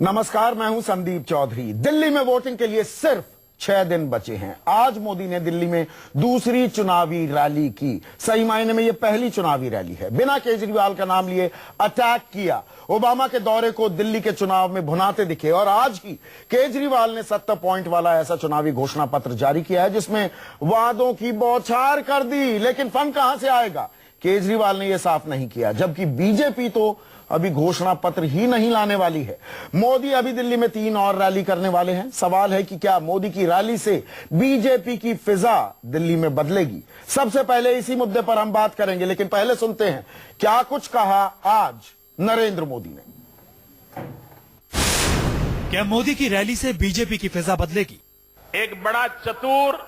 नमस्कार, मैं हूं संदीप चौधरी। दिल्ली में वोटिंग के लिए सिर्फ 6 दिन बचे हैं। आज मोदी ने दिल्ली में दूसरी चुनावी रैली की। सही मायने में यह पहली चुनावी रैली है। बिना केजरीवाल का नाम लिए अटैक किया। ओबामा के दौरे को दिल्ली के चुनाव में भुनाते दिखे और आज ही केजरीवाल ने 70 पॉइंट वाला ऐसा चुनावी घोषणा पत्र जारी किया है जिसमें वादों की बौछार कर दी। लेकिन फंड कहां से आएगा, केजरीवाल ने यह साफ नहीं किया। जबकि बीजेपी तो अभी घोषणा पत्र ही नहीं लाने वाली है। मोदी अभी दिल्ली में 3 और रैली करने वाले हैं। सवाल है कि क्या मोदी की रैली से बीजेपी की फिजा दिल्ली में बदलेगी। सबसे पहले इसी मुद्दे पर हम बात करेंगे, लेकिन पहले सुनते हैं क्या कुछ कहा आज नरेंद्र मोदी ने। क्या मोदी की रैली से बीजेपी की फिजा बदलेगी? एक बड़ा चतुर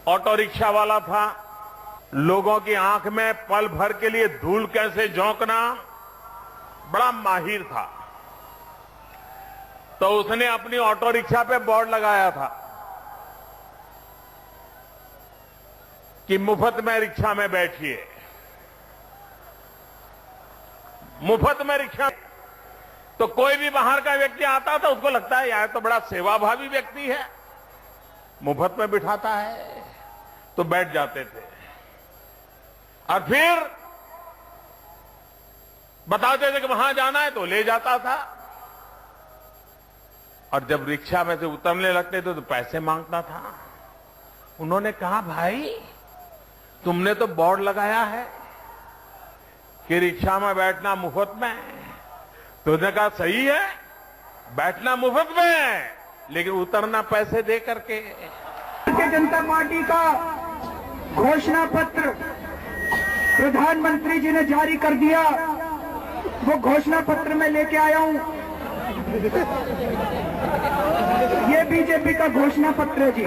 ऑटो रिक्शा वाला था। लोगों की आंख में पल भर के लिए धूल कैसे झोंकना बड़ा माहिर था। तो उसने अपनी ऑटो रिक्शा पे बोर्ड लगाया था कि मुफ्त में रिक्शा में बैठिए। मुफ्त में रिक्शा। तो कोई भी बाहर का व्यक्ति आता था, उसको लगता है यार तो बड़ा सेवाभावी व्यक्ति है, मुफ्त में बिठाता है, तो बैठ जाते थे। और फिर बताते थे कि वहां जाना है तो ले जाता था। और जब रिक्शा में से उतरने लगते थे तो पैसे मांगता था। उन्होंने कहा, भाई तुमने तो बोर्ड लगाया है कि रिक्शा में बैठना मुफ्त में। तो उसने कहा, सही है, बैठना मुफ्त में है, लेकिन उतरना पैसे दे करके। भारतीय जनता पार्टी का घोषणा पत्र प्रधानमंत्री जी ने जारी कर दिया। वो घोषणा पत्र मैं लेके आया हूं। ये बीजेपी का घोषणा पत्र है जी।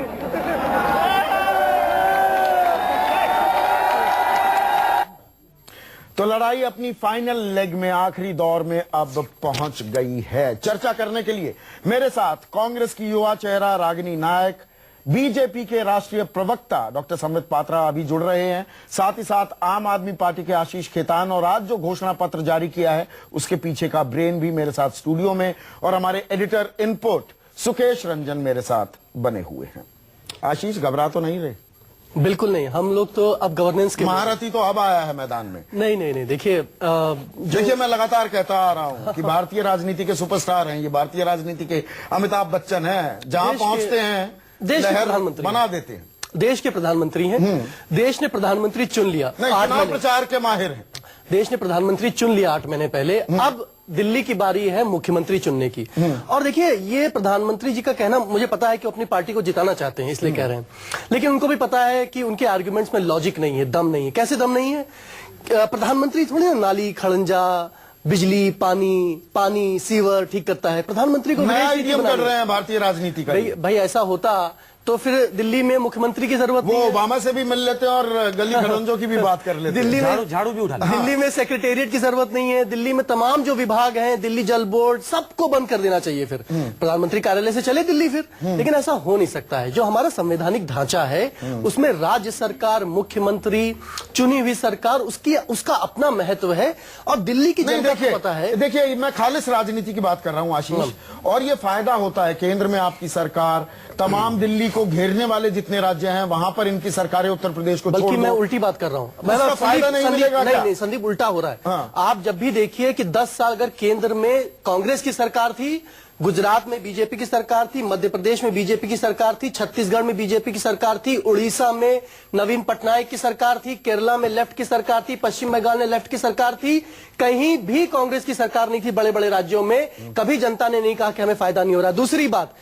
तो लड़ाई अपनी फाइनल लेग में, आखिरी दौर में अब पहुंच गई है। चर्चा करने के लिए मेरे साथ कांग्रेस की युवा चेहरा रागिनी नायक, बीजेपी के राष्ट्रीय प्रवक्ता डॉक्टर संबित पात्रा अभी जुड़ रहे हैं, साथ ही साथ आम आदमी पार्टी के आशीष खेतान, और आज जो घोषणा पत्र जारी किया है उसके पीछे का ब्रेन भी मेरे साथ स्टूडियो में, और हमारे एडिटर इनपुट सुकेश रंजन मेरे साथ बने हुए हैं। आशीष, घबरा तो नहीं रहे? बिल्कुल नहीं, हम लोग तो अब गवर्नेंस के महारथी तो अब आया है मैदान में। नहीं, देखिए मैं लगातार कहता आ रहा हूं कि भारतीय राजनीति के सुपरस्टार हैं ये। भारतीय राजनीति के अमिताभ बच्चन हैं, जहां पहुंचते हैं देश के प्रधानमंत्री बना देते हैं। देश के प्रधानमंत्री हैं। देश ने प्रधानमंत्री चुन लिया। चुनाव प्रचार के माहिर हैं। देश ने प्रधानमंत्री चुन लिया 8 महीने पहले। अब दिल्ली की बारी है मुख्यमंत्री चुनने की। और देखिए, ये प्रधानमंत्री जी का कहना, मुझे पता है कि अपनी पार्टी को जिताना चाहते हैं इसलिए कह रहे हैं, लेकिन उनको भी पता है कि उनके आर्गुमेंट्स में लॉजिक नहीं है, दम नहीं है। कैसे दम नहीं है? प्रधानमंत्री थोड़ी ना नाली, खड़ंजा, बिजली, पानी सीवर ठीक करता है। प्रधानमंत्री को नया आइडियम कर रहे हैं भारतीय राजनीति का। भाई ऐसा होता तो फिर दिल्ली में मुख्यमंत्री की जरूरत नहीं है। ओबामा से भी मिल लेते और गली खड़ंजों की भी बात कर लेते। दिल्ली में झाड़ू भी उठा। दिल्ली में सेक्रेटेरिएट की जरूरत नहीं है। दिल्ली में तमाम जो विभाग हैं, दिल्ली जल बोर्ड, सबको बंद कर देना चाहिए। फिर प्रधानमंत्री कार्यालय से चले दिल्ली फिर। लेकिन ऐसा हो नहीं सकता है। जो हमारा संवैधानिक ढांचा है उसमें राज्य सरकार, मुख्यमंत्री, चुनी हुई सरकार, उसका अपना महत्व है। और दिल्ली की जनता को पता है। देखिए, मैं खालिस राजनीति की बात कर रहा हूं आशीष, और ये फायदा होता है केंद्र में आपकी सरकार, तमाम दिल्ली को घेरने वाले जितने राज्य हैं वहां पर इनकी सरकारें उत्तर प्रदेश को, बल्कि मैं उल्टी बात कर रहा हूं। फायदा नहीं मिलेगा। नहीं, संदीप, उल्टा हो रहा है। हाँ। आप जब भी देखिए कि 10 साल अगर केंद्र में कांग्रेस की सरकार थी, गुजरात में बीजेपी की सरकार थी, मध्य प्रदेश में बीजेपी की सरकार थी, छत्तीसगढ़ में बीजेपी की सरकार थी, उड़ीसा में नवीन पटनायक की सरकार थी, केरला में लेफ्ट की सरकार थी, पश्चिम बंगाल में लेफ्ट की सरकार थी, कहीं भी कांग्रेस की सरकार नहीं थी। बड़े बड़े राज्यों में कभी जनता ने नहीं कहा कि हमें फायदा नहीं हो रहा। दूसरी बात,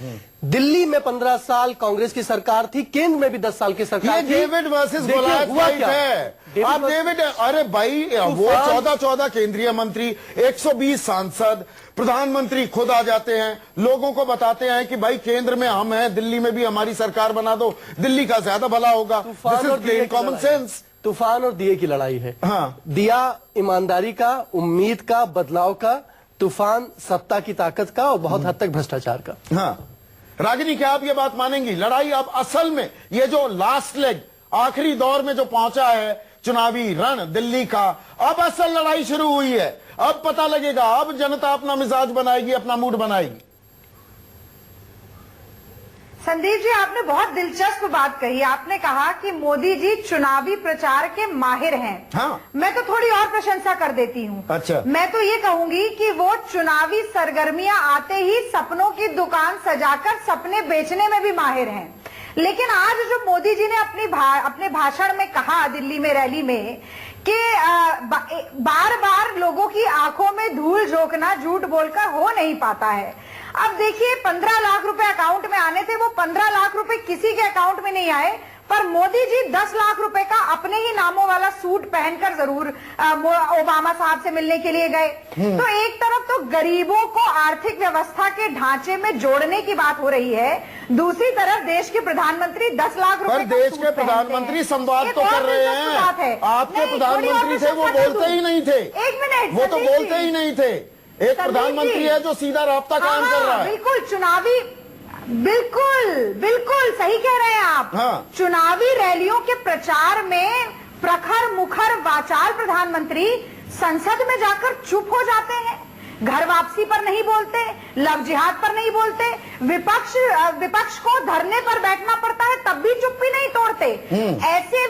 दिल्ली में 15 साल कांग्रेस की सरकार थी, केंद्र में भी 10 साल की सरकार थी। डेविड वर्सेस गोलियत फाइट है। आप डेविड, अरे भाई, वो 14 केंद्रीय मंत्री, 120 सांसद, प्रधानमंत्री खुद आ जाते हैं, लोगों को बताते हैं कि भाई केंद्र में हम हैं, दिल्ली में भी हमारी सरकार बना दो, दिल्ली का ज्यादा भला होगा। This is plain common sense. तूफान और दिए की लड़ाई है। हाँ। दिया ईमानदारी का, उम्मीद का, बदलाव का, तूफान सत्ता की ताकत का और बहुत हद तक भ्रष्टाचार का। हाँ रागिनी, क्या आप ये बात मानेंगी? लड़ाई अब असल में ये जो लास्ट लेग, आखिरी दौर में जो पहुंचा है चुनावी रण दिल्ली का, अब असल लड़ाई शुरू हुई है। अब पता लगेगा, अब जनता अपना मिजाज बनाएगी, अपना मूड बनाएगी। संदीप जी, आपने बहुत दिलचस्प बात कही। आपने कहा कि मोदी जी चुनावी प्रचार के माहिर हैं। हाँ। मैं तो थोड़ी और प्रशंसा कर देती हूँ। अच्छा। मैं तो ये कहूंगी कि वो चुनावी सरगर्मियां आते ही सपनों की दुकान सजाकर सपने बेचने में भी माहिर हैं। लेकिन आज जो मोदी जी ने अपने भाषण में कहा दिल्ली में रैली में कि बार बार लोगों की आंखों में धूल झोंकना झूठ बोलकर हो नहीं पाता है। अब देखिए, 15 लाख रुपए अकाउंट में आने थे, वो 15 लाख रुपए किसी के अकाउंट में नहीं आए, पर मोदी जी 10 लाख रुपए का अपने ही नामों वाला सूट पहनकर जरूर ओबामा साहब से मिलने के लिए गए। तो एक तरफ तो गरीबों को आर्थिक व्यवस्था के ढांचे में जोड़ने की बात हो रही है, दूसरी तरफ देश के प्रधानमंत्री 10 लाख रुपए पर देश के प्रधानमंत्री संवाद तो कर रहे हैं। आपके प्रधानमंत्री थे, वो बोलते ही नहीं थे। एक मिनट, वो तो बोलते ही नहीं थे। एक प्रधानमंत्री है जो सीधा राब्ता कायम कर रहा है। बिल्कुल चुनावी, बिल्कुल सही कह रहे हैं आप। हाँ। चुनावी रैलियों के प्रचार में प्रखर मुखर वाचाल प्रधानमंत्री संसद में जाकर चुप हो जाते हैं, घर वापसी पर नहीं बोलते, लव जिहाद पर नहीं बोलते, विपक्ष को धरने पर बैठना पड़ता है तब भी चुप्पी नहीं तोड़ते। ऐसे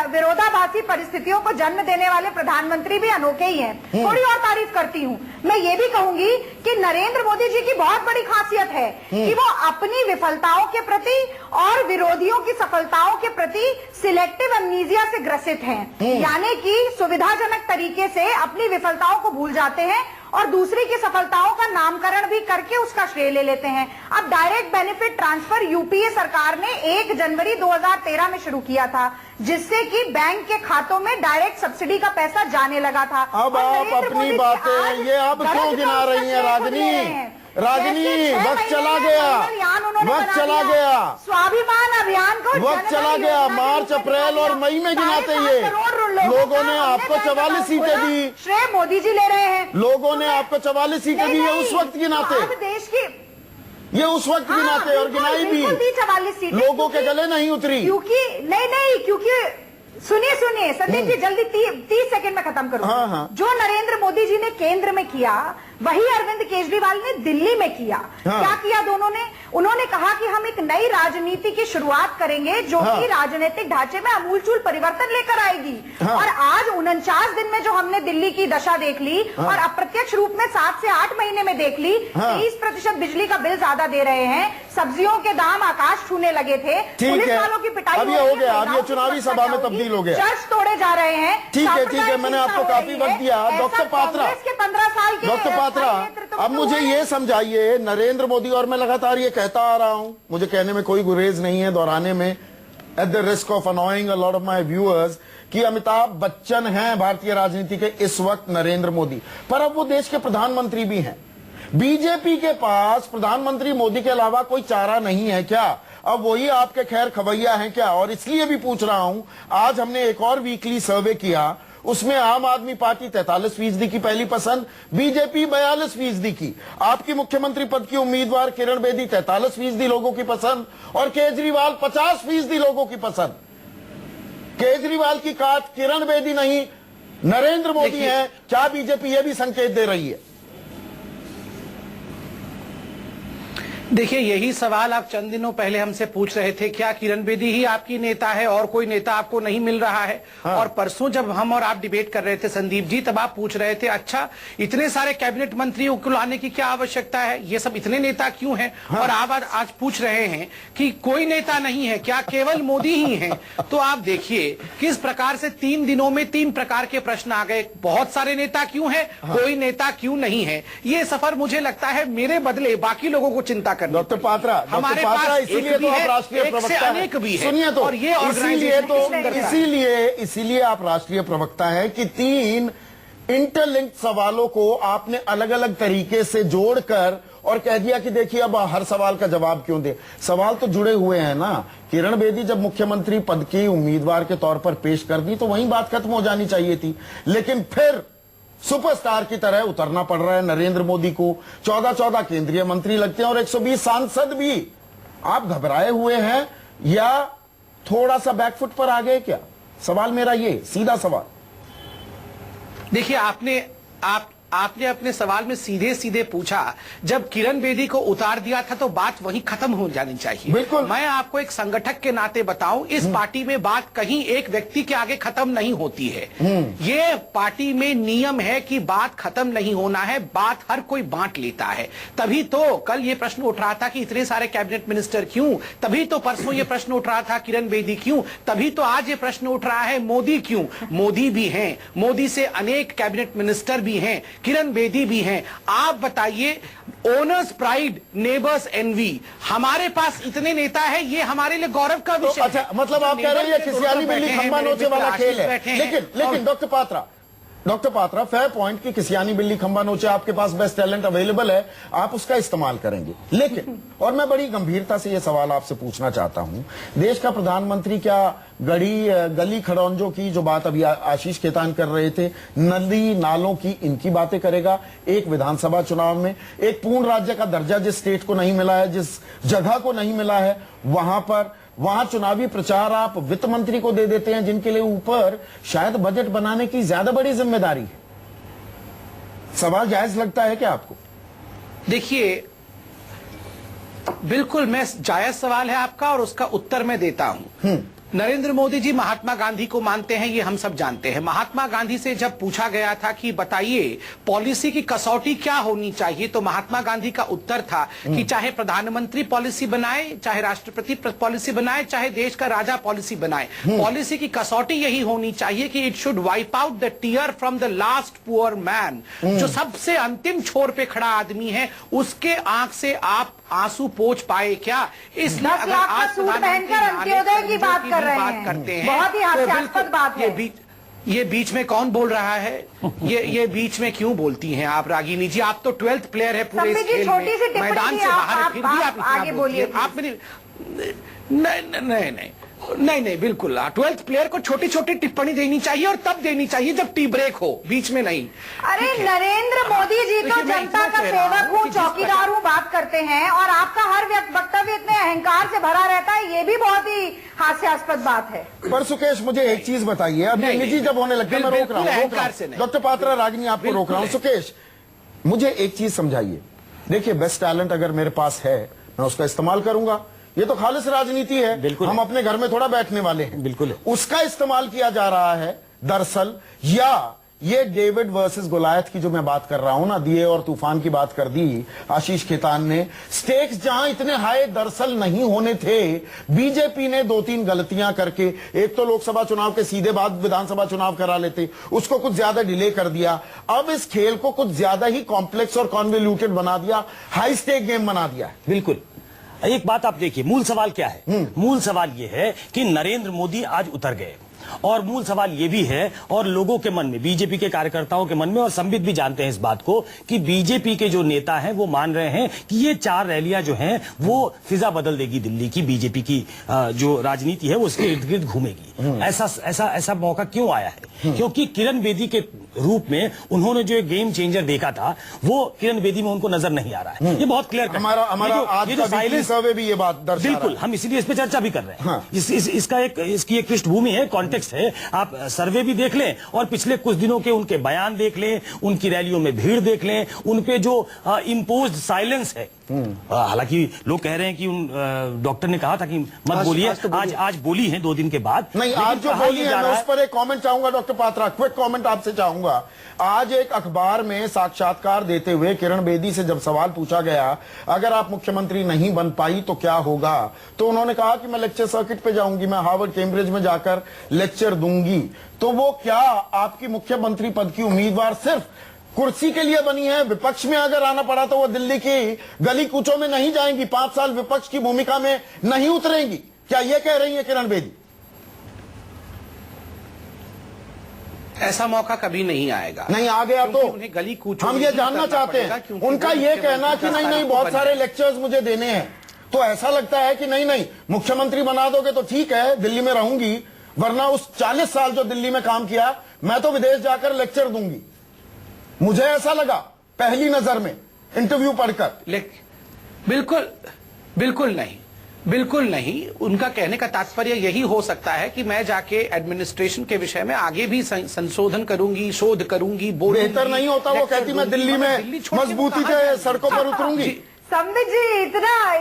विरोधाभासी परिस्थितियों को जन्म देने वाले प्रधानमंत्री भी अनोखे ही हैं। थोड़ी और तारीफ करती हूँ। मैं ये भी कहूंगी कि नरेंद्र मोदी जी की बहुत बड़ी खासियत है कि वो अपनी विफलताओं के प्रति और विरोधियों की सफलताओं के प्रति सिलेक्टिव अमनीजिया से ग्रसित हैं। यानी कि सुविधाजनक तरीके से अपनी विफलताओं को भूल जाते हैं और दूसरी की सफलताओं का नामकरण भी करके उसका श्रेय ले लेते हैं। अब डायरेक्ट बेनिफिट ट्रांसफर यूपीए सरकार ने 1 जनवरी 2013 में शुरू किया था, जिससे कि बैंक के खातों में डायरेक्ट सब्सिडी का पैसा जाने लगा था। अब आप अपनी बातें ये अब क्यों गिना रही हैं रागिनी? वक्त चला गया, वक्त चला गया, स्वाभिमान अभियान को वक्त चला गया। मार्च, अप्रैल और मई में गिनाते ये लोगों ने आपको 44 सीटें दी। श्रेय मोदी जी ले रहे हैं। लोगों ने आपको 44 सीटें दी, ये उस वक्त गिनाते, देश की ये उस वक्त गिनाते और गिनाई भी 44 सीटें लोगों के गले नहीं उतरी। क्योंकि सुनिए संदीप जी, जल्दी 30 सेकंड में खत्म करूंगा। हाँ। जो नरेंद्र मोदी जी ने केंद्र में किया वही अरविंद केजरीवाल ने दिल्ली में किया। हाँ। क्या किया दोनों ने? उन्होंने कहा कि हम एक नई राजनीति की शुरुआत करेंगे जो कि राजनीतिक ढांचे में आमूलचूल परिवर्तन लेकर आएगी। हाँ। और आज 49 दिन में जो हमने दिल्ली की दशा देख ली और अप्रत्यक्ष रूप में 7 से 8 महीने में देख ली, 30% बिजली का बिल ज्यादा दे रहे हैं, सब्जियों के दाम आकाश छूने लगे थे, पुलिस वालों की पिटाई अब ये हो गया, अब ये चुनावी सभा में तब्दील हो गया, चर्च तोड़े जा रहे हैं। ठीक है, मैंने आपको काफी वक्त दिया। डॉक्टर पात्रा, अब मुझे ये समझाइए, नरेंद्र मोदी, और मैं लगातार ये कहता आ रहा हूं, मुझे कहने में कोई गुरेज नहीं है दोहराने में, at the risk of annoying a lot of my viewers, कि अमिताभ बच्चन हैं भारतीय राजनीति के इस वक्त नरेंद्र मोदी, पर अब वो देश के प्रधानमंत्री भी हैं। बीजेपी के पास प्रधानमंत्री मोदी के अलावा कोई चारा नहीं है क्या? अब वही आपके खैर खवैया हैं क्या? और इसलिए भी पूछ रहा हूं, आज हमने एक और वीकली सर्वे किया, उसमें आम आदमी पार्टी 43% की पहली पसंद, बीजेपी 42% की, आपकी मुख्यमंत्री पद की उम्मीदवार किरण बेदी 43% लोगों की पसंद, और केजरीवाल 50% लोगों की पसंद। केजरीवाल की काट किरण बेदी नहीं, नरेंद्र मोदी है। क्या बीजेपी यह भी संकेत दे रही है? देखिए, यही सवाल आप चंद दिनों पहले हमसे पूछ रहे थे, क्या किरण बेदी ही आपकी नेता है और कोई नेता आपको नहीं मिल रहा है? हाँ। और परसों जब हम और आप डिबेट कर रहे थे संदीप जी, तब आप पूछ रहे थे, अच्छा इतने सारे कैबिनेट मंत्रियों को लाने की क्या आवश्यकता है, ये सब इतने नेता क्यों हैं? हाँ। और आप आज पूछ रहे हैं कि कोई नेता नहीं है, क्या केवल मोदी ही हैं? तो आप देखिए किस प्रकार से 3 दिनों में 3 प्रकार के प्रश्न आ गए। बहुत सारे नेता क्यों है, कोई नेता क्यों नहीं है? ये सफर मुझे लगता है मेरे बदले बाकी लोगों को चिंता करनी। डॉक्टर पात्रा, इसीलिए तो आप राष्ट्रीय प्रवक्ता हैं। सुनिए तो, इसीलिए आप राष्ट्रीय प्रवक्ता हैं कि 3 इंटरलिंक्ड सवालों को आपने अलग अलग तरीके से जोड़कर और कह दिया कि देखिए अब हर सवाल का जवाब क्यों दे। सवाल तो जुड़े हुए हैं ना। किरण बेदी जब मुख्यमंत्री पद की उम्मीदवार के तौर पर पेश कर दी तो वहीं बात खत्म हो जानी चाहिए थी, लेकिन फिर सुपरस्टार की तरह उतरना पड़ रहा है नरेंद्र मोदी को। 14 केंद्रीय मंत्री लगते हैं और 120 सांसद भी। आप घबराए हुए हैं या थोड़ा सा बैकफुट पर आ गए क्या? सवाल मेरा ये, सीधा सवाल। देखिए आपने अपने सवाल में सीधे सीधे पूछा, जब किरण बेदी को उतार दिया था तो बात वहीं खत्म हो जानी चाहिए। बिल्कुल। मैं आपको एक संगठक के नाते बताऊं, इस पार्टी में बात कहीं एक व्यक्ति के आगे खत्म नहीं होती है। ये पार्टी में नियम है कि बात खत्म नहीं होना है, बात हर कोई बांट लेता है। तभी तो कल ये प्रश्न उठ रहा था कि इतने सारे कैबिनेट मिनिस्टर क्यों, तभी तो परसों ये प्रश्न उठ रहा था किरण बेदी क्यों, तभी तो आज ये प्रश्न उठ रहा है मोदी क्यों। मोदी भी हैं, मोदी से अनेक कैबिनेट मिनिस्टर भी हैं, किरण बेदी भी हैं। आप बताइए, ओनर्स प्राइड नेबर्स एनवी, हमारे पास इतने नेता है, ये हमारे लिए गौरव का तो विषय अच्छा, मतलब आप कह रहे हैं किसियानी बिल्ली खंबा नोचे वाला खेल है। लेकिन डॉक्टर पात्रा फेयर पॉइंट की किसियानी बिल्ली खंबा नोचे, आपके पास बेस्ट टैलेंट अवेलेबल है, आप उसका इस्तेमाल करेंगे। लेकिन और मैं बड़ी गंभीरता से यह सवाल आपसे पूछना चाहता हूं, देश का प्रधानमंत्री क्या गली खड़ौंजों की जो बात अभी आशीष खेतान कर रहे थे, नदी नालों की, इनकी बातें करेगा एक विधानसभा चुनाव में? एक पूर्ण राज्य का दर्जा जिस स्टेट को नहीं मिला है, जिस जगह को नहीं मिला है, वहां चुनावी प्रचार आप वित्त मंत्री को दे देते हैं, जिनके लिए ऊपर शायद बजट बनाने की ज्यादा बड़ी जिम्मेदारी है। सवाल जायज लगता है क्या आपको? देखिए, बिल्कुल मैं जायज सवाल है आपका और उसका उत्तर मैं देता हूं। नरेंद्र मोदी जी महात्मा गांधी को मानते हैं, ये हम सब जानते हैं। महात्मा गांधी से जब पूछा गया था कि बताइए पॉलिसी की कसौटी क्या होनी चाहिए, तो महात्मा गांधी का उत्तर था कि चाहे प्रधानमंत्री पॉलिसी बनाए, चाहे राष्ट्रपति पॉलिसी बनाए, चाहे देश का राजा पॉलिसी बनाए, पॉलिसी की कसौटी यही होनी चाहिए कि it should wipe out the tear from the last poor man. जो सबसे अंतिम छोर पे खड़ा आदमी है, उसके आंख से आप आंसू पोंछ पाए क्या? इसलिए अगर आज पहनकर अंत्योदय की बात करते हैं, बहुत ही हास्यास्पद बात है। ये बीच में कौन बोल रहा है? ये बीच में क्यों बोलती हैं आप रागिनी जी? आप तो 12th प्लेयर है पूरे इस खेल में, मैदान से बाहर है, फिर भी आप आगे बोलिए। आप मेरी नहीं बिल्कुल 12th प्लेयर को छोटी छोटी टिप्पणी देनी चाहिए और तब देनी चाहिए जब टी ब्रेक हो, बीच में नहीं। अरे नरेंद्र मोदी जी तो जनता का सेवक हूँ, चौकीदार हूँ बात करते हैं, और आपका हर वक्तव्य इतने अहंकार से भरा रहता है, ये भी बहुत ही हास्यास्पद बात है। पर सुकेश मुझे एक चीज बताइए, अब निजी जब होने लगता है, मैं रोक रहा हूँ डॉक्टर पात्रा, रागिनी आपको रोक रहा हूँ। सुकेश मुझे एक चीज समझाइए, देखिए बेस्ट टैलेंट अगर मेरे पास है मैं उसका इस्तेमाल करूंगा, ये तो खालिस राजनीति है, बिल्कुल हम अपने घर में थोड़ा बैठने वाले हैं, बिल्कुल उसका इस्तेमाल किया जा रहा है दरअसल, या ये डेविड वर्सेस गोलायत की जो मैं बात कर रहा हूं ना, दिए और तूफान की बात कर दी आशीष खेतान ने, स्टेक्स जहां इतने हाई दरअसल नहीं होने थे, बीजेपी ने 2-3 गलतियां करके, एक तो लोकसभा चुनाव के सीधे बाद विधानसभा चुनाव करा लेते, उसको कुछ ज्यादा डिले कर दिया, अब इस खेल को कुछ ज्यादा ही कॉम्प्लेक्स और कॉन्वोल्यूटेड बना दिया, हाई स्टेक गेम बना दिया है। बिल्कुल। एक बात आप देखिए, मूल सवाल क्या है? मूल सवाल यह है कि नरेंद्र मोदी आज उतर गए, और मूल सवाल ये भी है, और लोगों के मन में, बीजेपी के कार्यकर्ताओं के मन में, और संबित भी जानते हैं इस बात को, कि बीजेपी के जो नेता हैं वो मान रहे हैं कि ये 4 रैलियां जो हैं वो फिजा बदल देगी दिल्ली की, बीजेपी की जो राजनीति है वो उसके इर्द गिर्द घूमेगी। ऐसा मौका क्यों आया है? क्योंकि किरण बेदी के रूप में उन्होंने जो एक गेम चेंजर देखा था, वो किरण बेदी में उनको नजर नहीं आ रहा है। ये बहुत क्लियर, हमारा आज का वीकली सर्वे भी ये बात दर्शा रहा है। बिल्कुल, हम इसीलिए इस पे चर्चा भी कर रहे हैं। इसकी एक पृष्ठभूमि है, कॉन्टेक्स्ट है। आप सर्वे भी देख लें और पिछले कुछ दिनों के उनके बयान देख लें, उनकी रैलियों में भीड़ देख लें, उनपे जो इम्पोज्ड साइलेंस है। हालांकि लोग कह रहे हैं कि डॉक्टर ने कहा था कि मत बोलिए, आज बोली है 2 दिन के बाद। नहीं, आज जो बोली है मैं उस पर एक कमेंट चाहूंगा डॉक्टर पात्रा, क्विक कमेंट आपसे चाहूंगा। आज एक अखबार में साक्षात्कार देते हुए किरण बेदी से जब सवाल पूछा गया, अगर आप मुख्यमंत्री नहीं बन पाई तो क्या होगा, तो उन्होंने कहा कि मैं लेक्चर सर्किट पे जाऊंगी, मैं हार्वर्ड कैम्ब्रिज में जाकर लेक्चर दूंगी। तो वो क्या आपकी मुख्यमंत्री पद की उम्मीदवार सिर्फ कुर्सी के लिए बनी है? विपक्ष में अगर आना पड़ा तो वो दिल्ली की गली कूचों में नहीं जाएंगी, 5 साल विपक्ष की भूमिका में नहीं उतरेंगी? क्या ये कह रही है किरण बेदी? ऐसा मौका कभी नहीं आएगा। नहीं आ गया तो उन्हें गली कूचों हम ये जानना चाहते हैं। उनका ये कहना कि नहीं बहुत सारे लेक्चर्स मुझे देने हैं, तो ऐसा लगता है कि नहीं मुख्यमंत्री बना दोगे तो ठीक है, दिल्ली में रहूंगी, वरना उस 40 साल जो दिल्ली में काम किया मैं तो विदेश जाकर लेक्चर दूंगी। मुझे ऐसा लगा पहली नजर में इंटरव्यू पढ़कर। बिल्कुल नहीं। बिल्कुल नहीं। उनका कहने का तात्पर्य यही हो सकता है कि मैं जाके एडमिनिस्ट्रेशन के विषय में आगे भी संशोधन करूंगी, शोध करूंगी, बोलूंगी। बेहतर नहीं होता वो कहती मैं दिल्ली में मजबूती से सड़कों पर उतरूंगी। संबित जी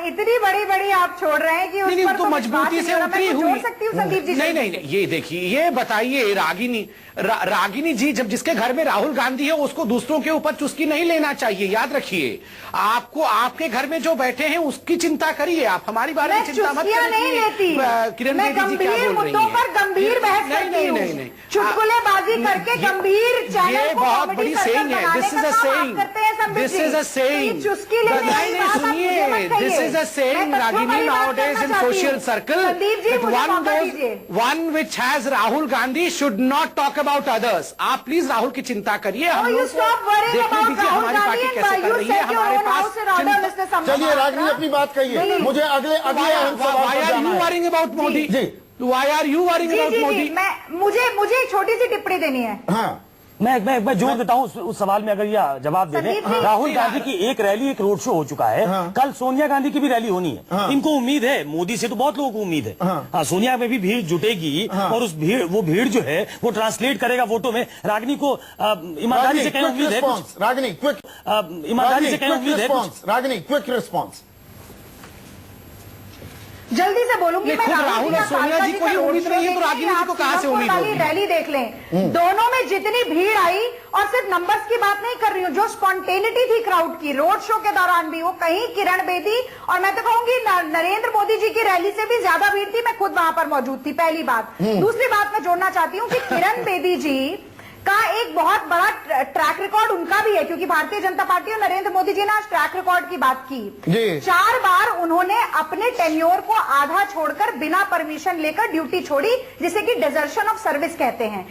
इतनी बड़ी बड़ी आप छोड़ रहे हैं कि उस नहीं, पर तो मजबूती से उतरी हुई। जोड़ सकती हूँ संदीप जी। नहीं, ये देखिए, ये बताइए रागिनी जी, जब जिसके घर में राहुल गांधी है उसको दूसरों के ऊपर चुस्की नहीं लेना चाहिए। याद रखिए, आपको आपके घर में जो बैठे हैं उसकी चिंता करिए, आप हमारी बारे में चिंता मत करिए। किरण बेदी जी क्या बोल रही हैं? पर गंभीर बहस करती हूं। नहीं, चुटकुलेबाजी करके गंभीर चैनल ये को बहुत कॉमेडी बड़ी सर्कल सेइंग है। बनाने दिस इज का अ काम आप सेइंग, करते हैं Sambit this ji. Is a तो सेइंग। ये चुस्की लेने वाली बात आप मुझे सुनिए, मत कहिए। दिस इज अ सेइंग मैं तथ्यों रागिनी वाली बात nowadays करना in चाहती social हूं। circle संदीप जी, that मुझे मौका दीजिए। one which has Rahul Gandhi should not talk about others। आप प्लीज राहुल की चिंता करिए। हम you लोग stop worrying देखने about दीजिए Rahul हमारी पार्टी Gandhi कैसे and कर you रही है। set your हमारे own pass house in order, Mr. Samant चलिए रागिनी अपनी बात कहिए, मुझे अगले अहम सवाल Why पर are जाना you है। worrying about Modi? Ji. Why are you worrying ji about ji Modi? जी, मुझे एक छोटी सी टिप्पणी देनी है। हाँ, मैं जोड़ देता हूँ उस सवाल में, अगर ये जवाब दे संदीप दें। जी, राहुल गांधी की एक रैली, एक रोड शो हो चुका है। हाँ। कल सोनिया गांधी की भी रैली होनी है। हाँ। इनको उम्मीद है, मोदी से तो बहुत लोगों को उम्मीद है। हाँ। सोनिया में भी भीड़ जुटेगी। हाँ। और उस वो भीड़ जो है वो ट्रांसलेट करेगा वोटों में। रागिनी को ईमानदारी से कहीं उम्मीद है कुछ? रागिनी क्विक, ईमानदारी से कहीं उम्मीद है कुछ? Ragini quick response. जल्दी से बोलूंगी मैं। खुद राहुल और सोनिया जी को ही उम्मीद नहीं है तो रागिनी जी को कहां से उम्मीद होगी? रैली देख लें, दोनों में जितनी भीड़ आई, और सिर्फ नंबर्स की बात नहीं कर रही हूँ, जो स्पॉन्टेनिटी थी क्राउड की रोड शो के दौरान भी, वो कहीं किरण बेदी और मैं तो कहूंगी नरेंद्र मोदी जी की रैली से भी ज्यादा भीड़ थी। मैं खुद वहां पर मौजूद थी, पहली बात। दूसरी बात मैं जोड़ना चाहती हूँ कि किरण बेदी जी का एक बहुत बड़ा ट्रैक रिकॉर्ड उनका भी है, क्योंकि भारतीय जनता पार्टी और नरेंद्र मोदी जी ने आज ट्रैक रिकॉर्ड की बात की। जी। 4 बार उन्होंने अपने टेन्योर को आधा छोड़कर बिना परमिशन लेकर ड्यूटी छोड़ी, जिसे कि डिजर्शन ऑफ सर्विस कहते हैं।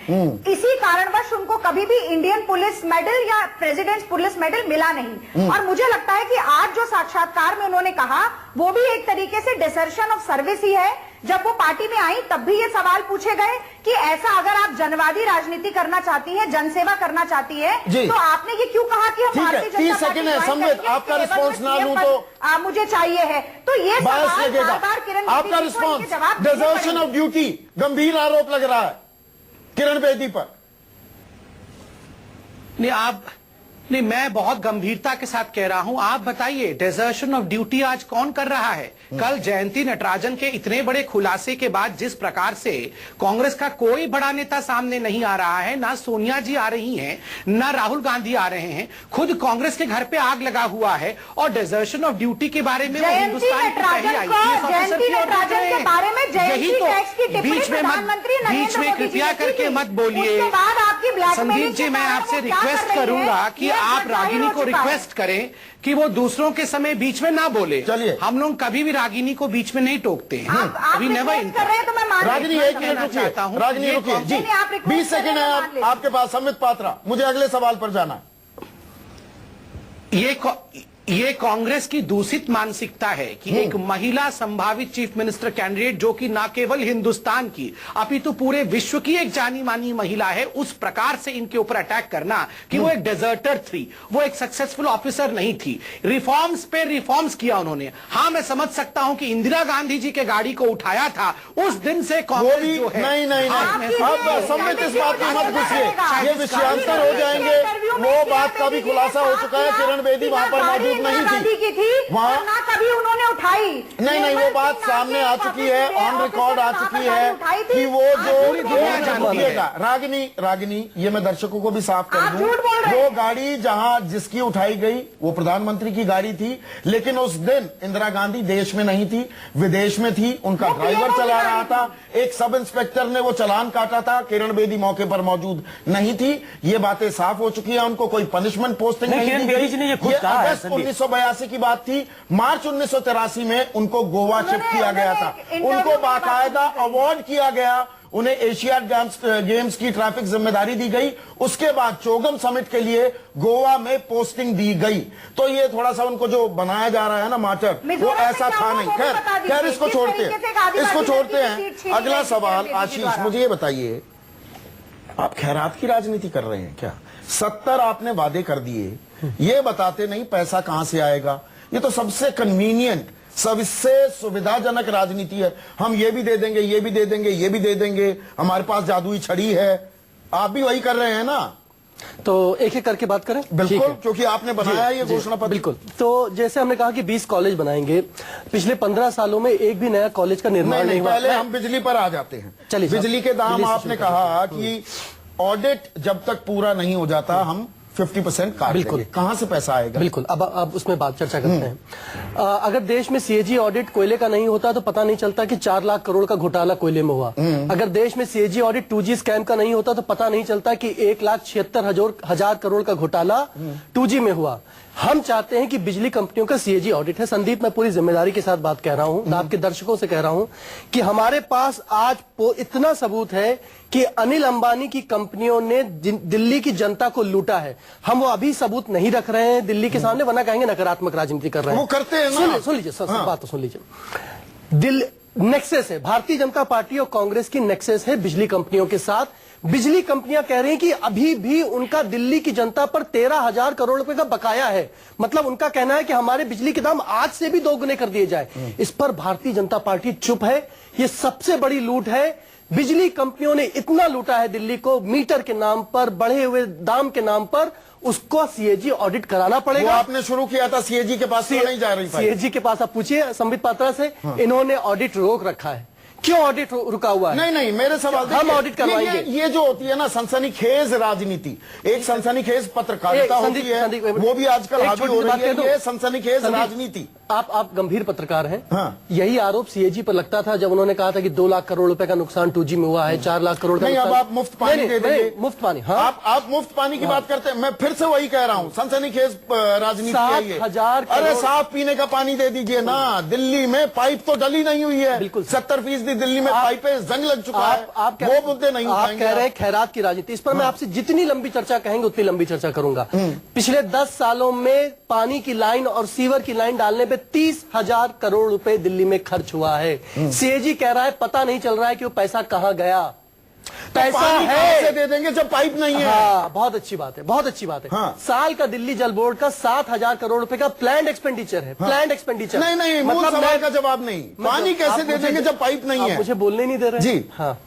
इसी कारणवश उनको कभी भी इंडियन पुलिस मेडल या प्रेसिडेंट्स पुलिस मेडल मिला नहीं। और मुझे लगता है कि आज जो साक्षात्कार में उन्होंने कहा, वो भी एक तरीके से डिजर्शन ऑफ सर्विस ही है। जब वो पार्टी में आई तब भी ये सवाल पूछे गए कि ऐसा अगर आप जनवादी राजनीति करना चाहती हैं, जनसेवा करना चाहती है, तो आपने ये क्यों कहा कि हम ठीक है, भारतीय 30 जनता सेकंड है, पार्टी ज्वाइन संबित, करेंगे, आपका केवल रिस्पॉन्स ना सीएम लूं पद, तो मुझे चाहिए है। तो ये बहस सवाल लगेगा। बार-बार किरण आपका बेदी जी को रिस्पॉन्स, इनके जवाब देने डिजर्शन पड़ेंगे। ऑफ ड्यूटी, गंभीर आरोप लग रहा है किरण बेदी पर। नहीं, मैं बहुत गंभीरता के साथ कह रहा हूं। आप बताइए, डेजर्शन ऑफ ड्यूटी आज कौन कर रहा है? कल जयंती नटराजन के इतने बड़े खुलासे के बाद जिस प्रकार से कांग्रेस का कोई बड़ा नेता सामने नहीं आ रहा है, ना सोनिया जी आ रही हैं, ना राहुल गांधी आ रहे हैं, खुद कांग्रेस के घर पे आग लगा हुआ है, और डेजर्शन ऑफ ड्यूटी के बारे में वो हिंदुस्तान की पहली IPS ऑफिसर की ओर देख रहे हैं। यही तो बीच में कृपया करके मत बोलिए। संदीप जी, मैं आपसे रिक्वेस्ट करूंगा कि आप रागिनी को रिक्वेस्ट करें कि वो दूसरों के समय बीच में ना बोले। चलिए, हम लोग कभी भी रागिनी को बीच में नहीं टोकते हैं। अभी नेवर कर रहे हैं तो मैं मान रागिनी एक मिनट रुकिए, रागिनी रुकिए जी, 20 सेकंड है आपके पास। संबित पात्रा, मुझे अगले सवाल पर जाना है। ये कांग्रेस की दूषित मानसिकता है कि एक महिला संभावित चीफ मिनिस्टर कैंडिडेट, जो कि न केवल हिंदुस्तान की अपितु पूरे विश्व की एक जानी मानी महिला है, उस प्रकार से इनके ऊपर अटैक करना कि वो एक डेजर्टर थी, वो एक सक्सेसफुल ऑफिसर नहीं थी। रिफॉर्म्स पे रिफॉर्म्स किया उन्होंने। हाँ, मैं समझ सकता हूं कि इंदिरा गांधी जी के गाड़ी को उठाया था, उस दिन से कांग्रेस जो है। नहीं, अब संबित इस बात में मत घुसिए, ये विषयांतर हो जाएंगे। वो बात का भी खुलासा हो चुका है, किरण बेदी वहां पर मौजूद नहीं थी वहां, ना कभी उन्होंने उठाई। नहीं, वो बात सामने आ चुकी है, ऑन रिकॉर्ड आ चुकी है कि वो जो रागिनी, ये मैं दर्शकों को भी साफ कर दूं, वो गाड़ी जहां जिसकी उठाई गई वो प्रधानमंत्री की गाड़ी थी, लेकिन उस दिन इंदिरा गांधी देश में नहीं थी, विदेश में थी। उनका ड्राइवर चला रहा था, एक सब इंस्पेक्टर ने वो चालान काटा था, किरण बेदी मौके पर मौजूद नहीं थी। ये बातें साफ हो चुकी है, उनको कोई पनिशमेंट पोस्टिंग नहीं दी गई। ये अगस्त 1982 की बात थी। मार्च 1983 में उनको गोवा शिफ्ट किया गया था, उनको बाकायदा अवार्ड किया गया, उन्हें एशियाड गेम्स की ट्रैफिक जिम्मेदारी दी गई। उसके बाद चोगम समिट के लिए गोवा में पोस्टिंग दी गई। तो ये थोड़ा सा उनको जो बनाया जा रहा है ना माटर, वो ऐसा था नहीं। खैर इसको छोड़ते हैं। अगला सवाल, आशीष मुझे ये बताइए, आप खैरात की राजनीति कर रहे हैं क्या? 70 आपने वादे कर दिए, ये बताते नहीं पैसा कहां से आएगा। ये तो सबसे कन्वीनियंट सबसे सुविधाजनक राजनीति है। हम ये भी दे देंगे, ये भी दे देंगे, ये भी दे देंगे, हमारे पास जादुई छड़ी है। आप भी वही कर रहे हैं ना? तो एक एक करके बात करें। बिल्कुल, क्योंकि आपने बनाया है ये घोषणा पत्र। बिल्कुल। तो जैसे हमने कहा कि 20 कॉलेज बनाएंगे, पिछले 15 सालों में एक भी नया कॉलेज का निर्माण नहीं हुआ। पहले हम बिजली पर आ जाते हैं। चलिए, बिजली के दाम आपने कहा कि ऑडिट जब तक पूरा नहीं हो जाता हम 50% काट देंगे। कहां से पैसा आएगा? बिल्कुल, अब उसमें बात चर्चा करते हैं। अगर देश में सीएजी ऑडिट कोयले का नहीं होता तो पता नहीं चलता कि 4 लाख करोड़ का घोटाला कोयले में हुआ। अगर देश में सीएजी ऑडिट 2G स्कैम का नहीं होता तो पता नहीं चलता कि 1,76,000 करोड़ का घोटाला 2G में हुआ। हम चाहते हैं कि बिजली कंपनियों का सीएजी ऑडिट है। संदीप, मैं पूरी जिम्मेदारी के साथ बात कह रहा हूं, आपके दर्शकों से कह रहा हूं कि हमारे पास आज इतना सबूत है कि अनिल अंबानी की कंपनियों ने दिल्ली की जनता को लूटा है। हम वो अभी सबूत नहीं रख रहे हैं दिल्ली के सामने, वरना कहेंगे नकारात्मक राजनीति कर रहे हैं। वो करते हैं ना। सुन लीजिए, बात तो सुन लीजिए। नेक्सेस है, भारतीय जनता पार्टी और कांग्रेस की नेक्सेस है बिजली कंपनियों के साथ। बिजली कंपनियां कह रही हैं कि अभी भी उनका दिल्ली की जनता पर 13,000 करोड़ रुपए का बकाया है। मतलब उनका कहना है कि हमारे बिजली के दाम आज से भी 2 गुने कर दिए जाए। इस पर भारतीय जनता पार्टी चुप है। ये सबसे बड़ी लूट है। बिजली कंपनियों ने इतना लूटा है दिल्ली को, मीटर के नाम पर, बढ़े हुए दाम के नाम पर। उसको सीएजी ऑडिट कराना पड़ेगा। वो आपने शुरू किया था, सीएजी के पास तो नहीं जा रही। सीएजी के पास आप पूछिए संबित पात्रा से। इन्होंने ऑडिट रोक रखा है। क्यों ऑडिट रुका हुआ है? नहीं, मेरे सवाल हम ऑडिट करवाएंगे। ये जो होती है ना सनसनीखेज राजनीति, एक सनसनीखेज पत्रकारिता होती है, वो भी आजकल हावी हो रही है। ये सनसनीखेज राजनीति। आप गंभीर पत्रकार हैं। हाँ। यही आरोप सीएजी पर लगता था जब उन्होंने कहा था कि 2 लाख करोड़ रुपए का नुकसान 2G में हुआ है, 4 लाख करोड़ का नुकसान। अब आप मुफ्त पानी दे देंगे। मुफ्त पानी, हाँ। आप मुफ्त पानी की बात करते हैं। मैं फिर से वही कह रहा हूँ, सनसनीखेज राजनीति। 7,000 अरे साफ पीने का पानी दे दीजिए ना। दिल्ली में पाइप तो डली नहीं हुई है। बिल्कुल 70% दिल्ली में पाइपें जंग लग चुका है। वो मुद्दे नहीं आप कह रहे हैं खैरात की राजनीति। इस पर मैं आपसे जितनी लंबी चर्चा कहेंगे उतनी लंबी चर्चा करूंगा। पिछले 10 सालों में पानी की लाइन और सीवर की लाइन डालने पे 30,000 करोड़ रुपए दिल्ली में खर्च हुआ है। सीएजी कह रहा है पता नहीं चल रहा है कि वो पैसा कहां गया। पैसा है से दे देंगे जब पाइप नहीं है। हाँ, बहुत अच्छी बात है, बहुत अच्छी बात है। हाँ। साल का दिल्ली जल बोर्ड का 7,000 करोड़ रुपए का प्लान्ड एक्सपेंडिचर है। प्लान्ड एक्सपेंडिचर नहीं, मूल सवाल का जवाब नहीं। पानी कैसे दे देंगे जब पाइप नहीं है? मुझे बोलने नहीं दे रहे जी। हाँ,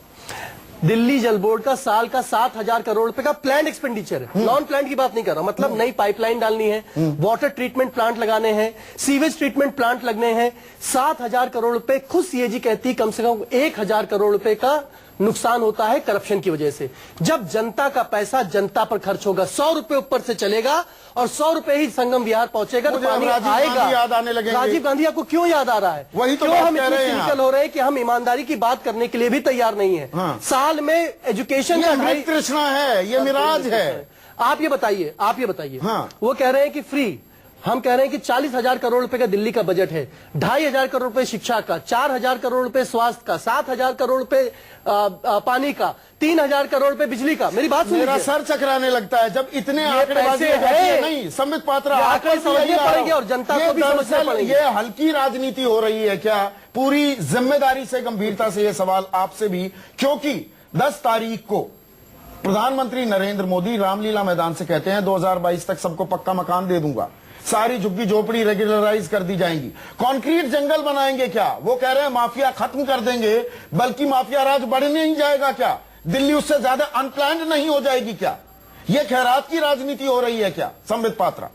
दिल्ली जल बोर्ड का साल का 7,000 करोड़ रुपए का प्लान्ड एक्सपेंडिचर है। नॉन प्लान्ड की बात नहीं कर रहा। मतलब नई पाइपलाइन डालनी है, वाटर ट्रीटमेंट प्लांट लगाने हैं, सीवेज ट्रीटमेंट प्लांट लगने हैं। 7,000 करोड़ रुपए खुद सीएजी कहती है कम से कम 1,000 करोड़ रुपए का नुकसान होता है करप्शन की वजह से। जब जनता का पैसा जनता पर खर्च होगा, 100 रुपए ऊपर से चलेगा और 100 रुपए ही संगम विहार पहुंचेगा तो पानी आएगा। याद आने लगेंगे। राजीव गांधी आपको क्यों याद आ रहा है? वही तो क्यों हम कह इतने रहे हैं। सिनिकल हो रहे हैं कि हम ईमानदारी की बात करने के लिए भी तैयार नहीं है। हाँ। साल में एजुकेशन ये अमृत कृष्णा है, ये मिराज है। आप ये बताइए हाँ। वो कह रहे हैं कि फ्री, हम कह रहे हैं कि 40,000 करोड़ रुपए का दिल्ली का बजट है। 2,500 करोड़ रुपए शिक्षा का, 4,000 करोड़ रुपए स्वास्थ्य का, 7,000 करोड़ रुपए पानी का, 3,000 करोड़ रुपए बिजली का। मेरी बात मेरा सुनिए। सर चकराने लगता है जब इतने आंकड़ेबाजी पैसे है। हैं। नहीं, संबित पात्रा, आंकड़े समझने पड़ेंगे और जनता को भी समझना पड़ेगा। ये हल्की राजनीति हो रही है क्या? पूरी जिम्मेदारी से, गंभीरता से ये सवाल आपसे भी, क्योंकि 10 तारीख को प्रधानमंत्री नरेंद्र मोदी रामलीला मैदान से कहते हैं 2022 तक सबको पक्का मकान दे दूंगा, सारी झुग्गी झोपड़ी रेगुलराइज कर दी जाएंगी, कंक्रीट जंगल बनाएंगे क्या? वो कह रहे हैं माफिया खत्म कर देंगे, बल्कि माफिया राज बढ़ने ही जाएगा क्या? दिल्ली उससे ज्यादा अनप्लान्ड नहीं हो जाएगी क्या? ये खैरात की राजनीति हो रही है क्या? संबित पात्रा।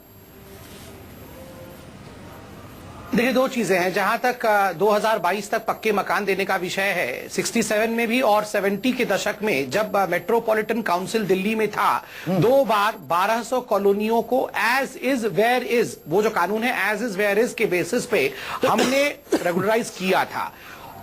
देखिए, 2 चीजें हैं। जहां तक 2022 तक पक्के मकान देने का विषय है, 67 में भी और 70 के दशक में जब मेट्रोपॉलिटन काउंसिल दिल्ली में था, 2 बार 1200 कॉलोनियों को एज इज वेयर इज, वो जो कानून है एज इज वेयर इज के बेसिस पे हमने रेगुलराइज किया था।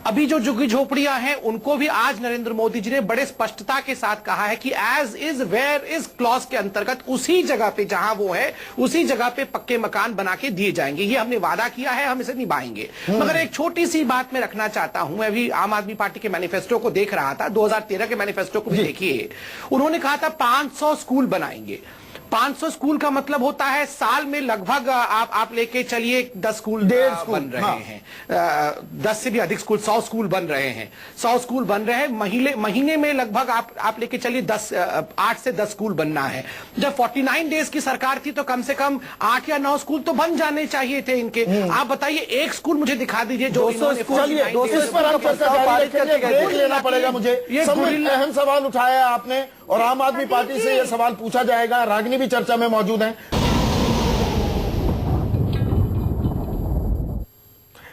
अभी जो झुग्गी झोपड़ियां हैं उनको भी आज नरेंद्र मोदी जी ने बड़े स्पष्टता के साथ कहा है कि as is where is clause के अंतर्गत उसी जगह पे जहां वो है उसी जगह पे पक्के मकान बना के दिए जाएंगे। ये हमने वादा किया है, हम इसे निभाएंगे। मगर एक छोटी सी बात मैं रखना चाहता हूं। मैं अभी आम आदमी पार्टी के मैनिफेस्टो को देख रहा था, 2013 के मैनिफेस्टो को भी देखिए। उन्होंने कहा था 500 स्कूल बनाएंगे। 500 स्कूल का मतलब होता है साल में लगभग आप लेके चलिए 10 स्कूल 1.5 स्कूल बन रहे हैं, 10 से भी अधिक स्कूल, 100 स्कूल बन रहे हैं, 100 स्कूल बन रहे हैं। महीने में लगभग आप लेके चलिए 8 से 10 स्कूल बनना है। जब 49 डेज की सरकार थी तो कम से कम 8 या 9 स्कूल तो बन जाने चाहिए थे इनके। आप बताइए एक स्कूल मुझे दिखा दीजिए जो इन्होंने 49 इस पर हम चर्चा जारी रखेंगे, ब्रेक लेना पड़ेगा मुझे। अहम सवाल उठाया आपने और आम आदमी पार्टी से यह सवाल पूछा जाएगा। रागिनी भी चर्चा में मौजूद हैं।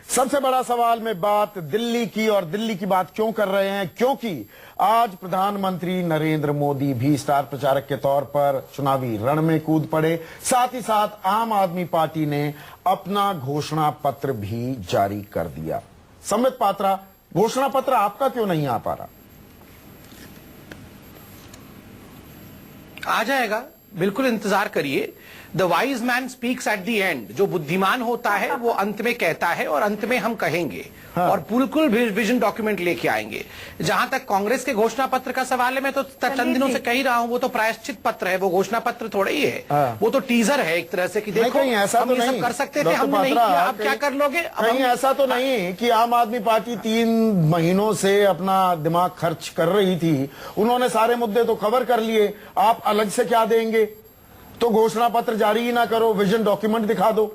सबसे बड़ा सवाल में बात दिल्ली की, और दिल्ली की बात क्यों कर रहे हैं? क्योंकि आज प्रधानमंत्री नरेंद्र मोदी भी स्टार प्रचारक के तौर पर चुनावी रण में कूद पड़े। साथ ही साथ आम आदमी पार्टी ने अपना घोषणा पत्र भी जारी कर दिया। संबित पात्रा, घोषणा पत्र आपका क्यों नहीं आ पा रहा? आ जाएगा, बिल्कुल इंतजार करिए। The wise man speaks at the end. जो बुद्धिमान होता है वो अंत में कहता है और अंत में हम कहेंगे। हाँ। और बिल्कुल विजन डॉक्यूमेंट लेके आएंगे। जहां तक कांग्रेस के घोषणा पत्र का सवाल है, मैं तो चंद दिनों से कह ही रहा हूं, वो तो प्रायश्चित पत्र है, वो घोषणा पत्र थोड़ा ही है। हाँ। वो तो टीजर है एक तरह से कि देखो ऐसा हम तो ये सब कर सकते थे, हमने नहीं किया, आप क्या कर लोगे? कहीं ऐसा तो नहीं कि आम आदमी पार्टी 3 महीनों से अपना दिमाग खर्च कर रही थी, उन्होंने सारे मुद्दे तो कवर कर लिए, आप अलग से क्या देंगे? तो घोषणा पत्र जारी ही ना करो, विजन डॉक्यूमेंट दिखा दो।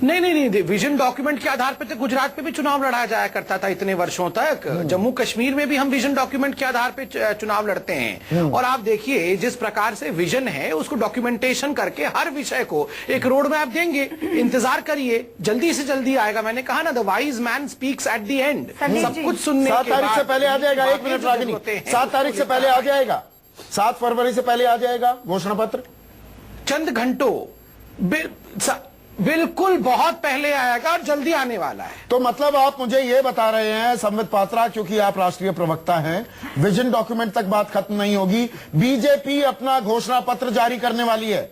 नहीं, विजन डॉक्यूमेंट के आधार पर तो गुजरात पे भी चुनाव लड़ा जाया करता था इतने वर्षों तक। जम्मू कश्मीर में भी हम विजन डॉक्यूमेंट के आधार पे चुनाव लड़ते हैं। और आप देखिए जिस प्रकार से विजन है उसको डॉक्यूमेंटेशन करके हर विषय को एक रोड मैप देंगे। इंतजार करिए, जल्दी से जल्दी आएगा। मैंने कहा ना, the wise man speaks at the end. सब कुछ सुनने 7 तारीख से पहले आ जाएगा। 1 मिनट रागिनी, 7 तारीख से पहले आ जाएगा, 7 फरवरी से पहले आ जाएगा घोषणा पत्र। चंद घंटों बिल्कुल बहुत पहले आएगा और जल्दी आने वाला है। तो मतलब आप मुझे ये बता रहे हैं संबित पात्रा, क्योंकि आप राष्ट्रीय प्रवक्ता हैं, विजन डॉक्यूमेंट तक बात खत्म नहीं होगी, बीजेपी अपना घोषणा पत्र जारी करने वाली है?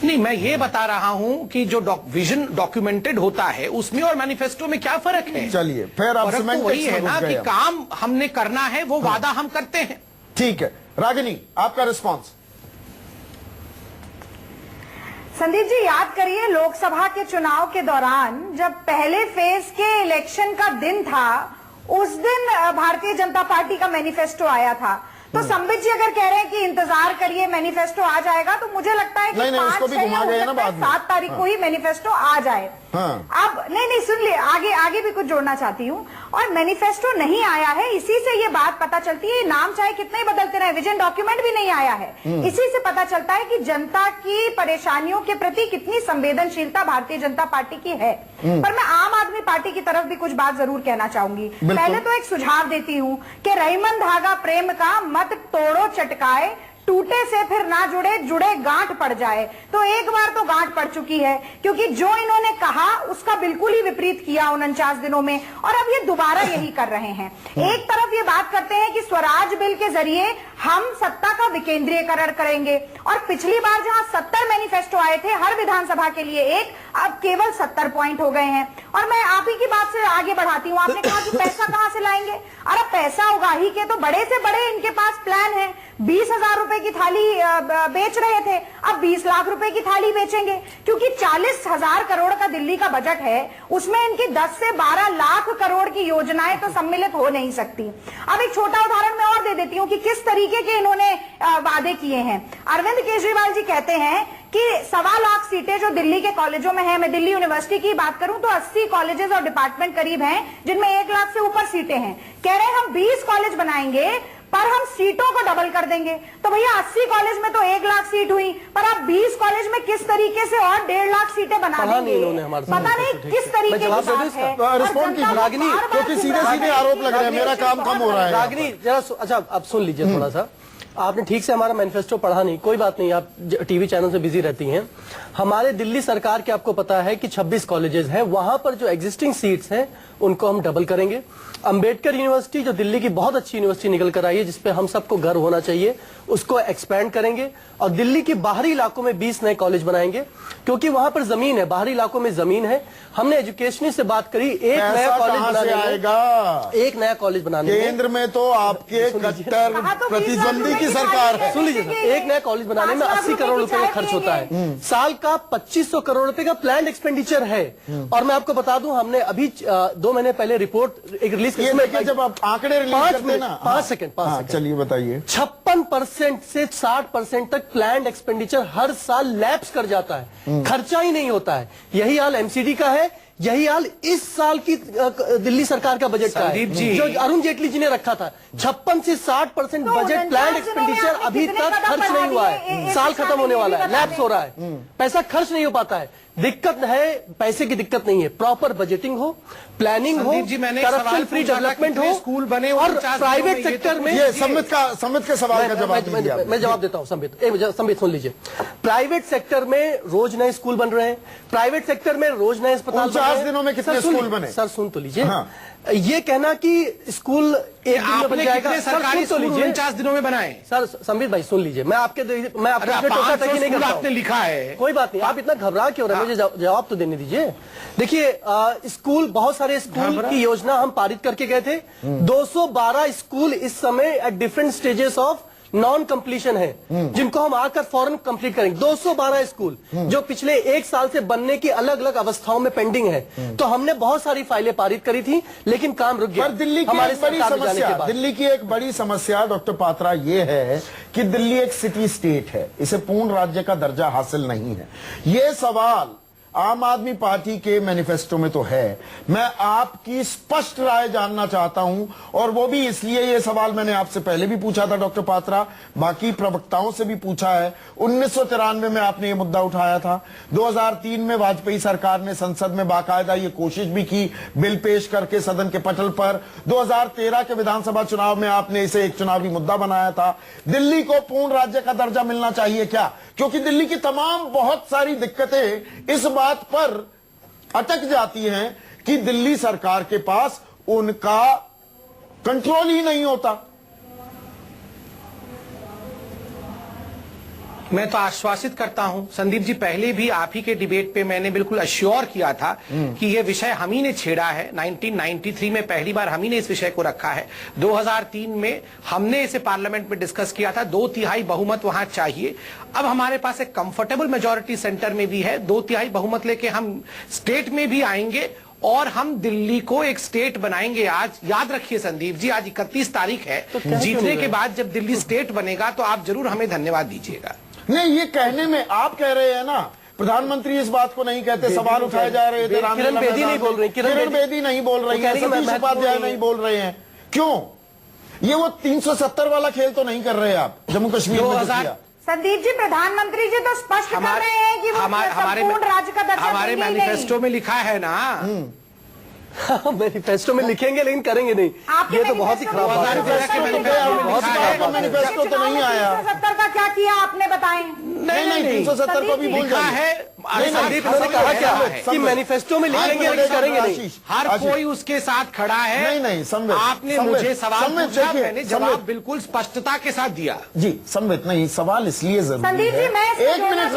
नहीं, मैं ये बता रहा हूं कि जो विजन डॉक्यूमेंटेड होता है उसमें और मैनिफेस्टो में क्या फर्क है? चलिए, फिर आप फर्क तो वही है ना कि काम हमने करना है, वो वादा हम करते हैं। ठीक है, रागिनी आपका रिस्पॉन्स। संदीप जी, याद करिए लोकसभा के चुनाव के दौरान जब पहले फेज के इलेक्शन का दिन था, उस दिन भारतीय जनता पार्टी का मैनिफेस्टो आया था। तो संबित जी अगर कह रहे हैं कि इंतजार करिए मैनिफेस्टो आ जाएगा, तो मुझे लगता है कि 7 तारीख को ही मैनिफेस्टो आ जाए। अब नहीं सुन लिए, आगे भी कुछ जोड़ना चाहती हूँ। और मैनिफेस्टो नहीं आया है, इसी से ये बात पता चलती है, नाम चाहे कितने ही बदलते रहे, विजन डॉक्यूमेंट भी नहीं आया है। इसी से पता चलता है कि जनता की परेशानियों के प्रति कितनी संवेदनशीलता भारतीय जनता पार्टी की है। पर मैं आम आदमी पार्टी की तरफ भी कुछ बात जरूर कहना चाहूंगी। पहले तो एक सुझाव देती हूँ कि रहीमन धागा प्रेम का मत तोड़ो चटकाए, टूटे से फिर ना जुड़े, जुड़े गांठ पड़ जाए। तो एक बार तो गांठ पड़ चुकी है, क्योंकि जो इन्होंने कहा उसका बिल्कुल ही विपरीत किया 49 दिनों में, और अब ये दोबारा यही कर रहे हैं। एक तरफ ये बात करते हैं कि स्वराज बिल के जरिए हम सत्ता का विकेंद्रीकरण करेंगे, और पिछली बार जहां 70 मैनिफेस्टो आए थे हर विधानसभा के लिए एक, अब केवल 70 पॉइंट हो गए हैं। और मैं आप ही की बात से आगे बढ़ाती हूँ। आपने कहा कि पैसा कहां से लाएंगे? अरे पैसा उगाही के तो बड़े से बड़े इनके पास प्लान है। 20,000 रुपए की थाली बेच रहे थे, अब 20 लाख रुपए की थाली बेचेंगे, क्योंकि 40,000 करोड़ का दिल्ली का बजट है, उसमें इनकी 10 से 12 लाख करोड़ की योजनाएं तो सम्मिलित हो नहीं सकती। अब एक छोटा उदाहरण मैं और दे देती हूँ कि किस तरीके के इन्होंने वादे किए हैं। अरविंद केजरीवाल जी कहते हैं कि 1.25 लाख सीटें जो दिल्ली के कॉलेजों में है, मैं दिल्ली यूनिवर्सिटी की बात करूं तो 80 कॉलेजेस और डिपार्टमेंट करीब हैं जिनमें 1 लाख से ऊपर सीटें हैं। कह रहे हैं हम 20 कॉलेज बनाएंगे पर हम सीटों को डबल कर देंगे। तो भैया 80 कॉलेज में तो 1 लाख सीट हुई, पर आप 20 कॉलेज में किस तरीके से और 1.5 लाख सीटें बना देंगे? पता नहीं किस तरीके की बात है। रिस्पॉन्ड की रागिनी, क्योंकि सीधे सीधे आरोप लग रहे हैं, मेरा काम कम हो रहा है। रागिनी जरा अच्छा अब सुन लीजिए थोड़ा सा। आपने ठीक से हमारा मैनिफेस्टो पढ़ा नहीं, कोई बात नहीं, आप टीवी चैनल से बिजी रहती हैं। हमारे दिल्ली सरकार के आपको पता है कि 26 कॉलेजेस हैं, वहां पर जो एग्जिस्टिंग सीट्स हैं उनको हम डबल करेंगे। अंबेडकर यूनिवर्सिटी जो दिल्ली की बहुत अच्छी यूनिवर्सिटी निकल कर आई है, जिसपे हम सबको गर्व होना चाहिए, उसको एक्सपैंड करेंगे। और दिल्ली के बाहरी इलाकों में 20 नए कॉलेज बनाएंगे, क्योंकि वहां पर जमीन है, बाहरी इलाकों में जमीन है। हमने एजुकेशनिस्ट से बात करी, एक नया कॉलेज बनाने आएगा, एक नया कॉलेज बनाने केंद्र में तो आपके कट्टर प्रतिद्वंदी की सरकार है। सुन लीजिए, एक नया कॉलेज बनाने में 80 करोड़ रुपए का खर्च होता है, साल का 2500 करोड़ रुपए का प्लान एक्सपेंडिचर है। और मैं आपको बता दूं, हमने अभी 2 महीने पहले रिपोर्ट एक रिलीज की, जब आप आंकड़े रिलीज करते हैं ना, 5 सेकंड, चलिए बताइए। 56% से 60% तक प्लान एक्सपेंडिचर हर साल लैप्स कर जाता है, खर्चा ही नहीं होता है। यही हाल एमसीडी का है, यही हाल इस साल की दिल्ली सरकार का बजट का है, जो अरुण जेटली जी ने रखा था। 56 से 60% बजट प्लान एक्सपेंडिचर अभी तक खर्च नहीं हुआ है, साल खत्म होने वाला है, लैप्स हो रहा है, पैसा खर्च नहीं हो पाता है। दिक्कत है, पैसे की दिक्कत नहीं है, प्रॉपर बजटिंग हो, प्लानिंग हो, करप्शन फ्री डेवलपमेंट हो, स्कूल बने और प्राइवेट सेक्टर में। ये संबित के सवाल का जवाब मैं जवाब देता हूं। संबित सुन लीजिए, प्राइवेट सेक्टर में रोज नए स्कूल बन रहे हैं, प्राइवेट सेक्टर में रोज नए अस्पताल बन रहे हैं। 50 दिनों में कितने स्कूल बने? सर सुन तो लीजिए, ये कहना कि स्कूल एक दिन में बन जाएगा, सरकारी स्कूल 49 दिनों में बनाए। सर संबित भाई सुन लीजिए, मैं आपके टोका-टकी नहीं करता हूं। आपने लिखा है, कोई बात नहीं, आप इतना घबरा क्यों रहे, मुझे जवाब तो देने दीजिए। देखिए, स्कूल, बहुत सारे स्कूल की योजना हम पारित करके गए थे। 212 स्कूल इस समय at different stages of non completion है, जिनको हम आकर फौरन कंप्लीट करेंगे। 212 स्कूल जो पिछले 1 साल से बनने की अलग अलग अवस्थाओं में पेंडिंग है। तो हमने बहुत सारी फाइलें पारित करी थी, लेकिन काम रुक गया। पर दिल्ली की एक बड़ी समस्या, दिल्ली की एक बड़ी समस्या डॉक्टर पात्रा ये है कि दिल्ली एक सिटी स्टेट है, इसे पूर्ण राज्य का दर्जा हासिल नहीं है। ये सवाल आम आदमी पार्टी के मैनिफेस्टो में तो है। मैं आपकी स्पष्ट राय जानना चाहता हूं, और वो भी इसलिए ये सवाल मैंने आपसे पहले भी पूछा था डॉक्टर पात्रा, बाकी प्रवक्ताओं से भी पूछा है। 1993 में आपने ये मुद्दा उठाया था, 2003 में वाजपेयी सरकार ने संसद में बाकायदा ये कोशिश भी की, बिल पेश करके सदन के पटल पर। 2013 के विधानसभा चुनाव में आपने इसे एक चुनावी मुद्दा बनाया था। दिल्ली को पूर्ण राज्य का दर्जा मिलना चाहिए क्या? क्योंकि दिल्ली की तमाम बहुत सारी दिक्कतें इस बात पर अटक जाती हैं कि दिल्ली सरकार के पास उनका कंट्रोल ही नहीं होता। मैं तो आश्वासित करता हूं संदीप जी, पहले भी आप ही के डिबेट पे मैंने बिल्कुल अश्योर किया था कि ये विषय हम ही ने छेड़ा है। 1993 में पहली बार हम ही ने इस विषय को रखा है। 2003 में हमने इसे पार्लियामेंट में डिस्कस किया था, 2/3 बहुमत वहां चाहिए। अब हमारे पास एक कंफर्टेबल मेजोरिटी सेंटर में भी है, 2/3 बहुमत लेके हम स्टेट में भी आएंगे और हम दिल्ली को एक स्टेट बनाएंगे। आज याद रखिए संदीप जी, आज 31 तारीख है, तो जीतने के बाद जब दिल्ली स्टेट बनेगा तो आप जरूर हमें धन्यवाद दीजिएगा। नहीं, ये कहने में आप कह रहे हैं ना, प्रधानमंत्री इस बात को नहीं कहते, सवाल उठाए जा रहे थे। किरण बेदी नहीं बोल रही, किरण बेदी नहीं बोल रही है, सतीश उपाध्याय नहीं बोल रहे हैं। क्यों? ये वो 370 वाला खेल तो नहीं कर रहे आप जम्मू कश्मीर में? संदीप जी, प्रधानमंत्री जी तो स्पष्ट कर रहे हैं कि वो संपूर्ण राज्य का दर्जा हमारे मैनिफेस्टो में लिखा है ना। मैनिफेस्टो में लिखेंगे लेकिन करेंगे नहीं, ये तो बहुत ही खराब बात है। मैनिफेस्टो तो नहीं आया। 370 का क्या किया आपने बताएं? नहीं, 370 को भी लिखा है। संदीप ने कहा क्या कि मैनिफेस्टो में लिखेंगे लेकिन करेंगे नहीं। हर कोई उसके साथ खड़ा है। नहीं, संबित, आपने मुझे सवाल पूछा, मैंने जवाब बिल्कुल स्पष्टता के साथ दिया। जी संबित, नहीं, सवाल इसलिए जरूरी संदीप जी, मैं है। एक मिनट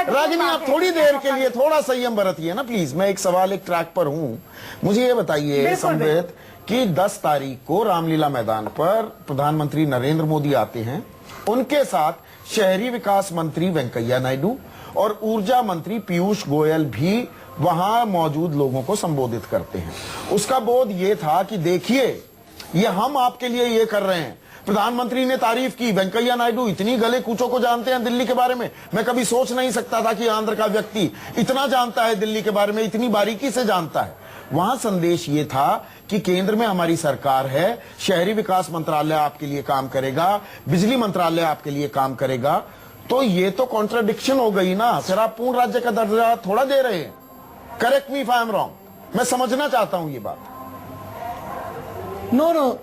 रागिनी, आप थोड़ी देर के लिए थोड़ा संयम बरतिए ना प्लीज। मैं एक सवाल, एक ट्रैक पर हूं। मुझे ये बताइए संबित कि 10 तारीख को रामलीला मैदान पर प्रधानमंत्री नरेंद्र मोदी आते हैं, उनके साथ शहरी विकास मंत्री वेंकैया नायडू और ऊर्जा मंत्री पीयूष गोयल भी वहां मौजूद लोगों को संबोधित करते हैं। उसका बोध ये था कि देखिए, ये हम आपके लिए ये कर रहे हैं। प्रधानमंत्री ने तारीफ की, वेंकैया नायडू इतनी गले कूचों को जानते हैं दिल्ली के बारे में, मैं कभी सोच नहीं सकता था कि आंध्र का व्यक्ति इतना जानता है दिल्ली के बारे में, इतनी बारीकी से जानता है। वहां संदेश ये था कि केंद्र में हमारी सरकार है, शहरी विकास मंत्रालय आपके लिए काम करेगा, बिजली मंत्रालय आपके लिए काम करेगा। तो ये तो कॉन्ट्राडिक्शन हो गई ना, फिर आप पूर्ण राज्य का दर्जा थोड़ा दे रहे हैं। Correct me if I am wrong, मैं समझना चाहता हूं ये बात। नो,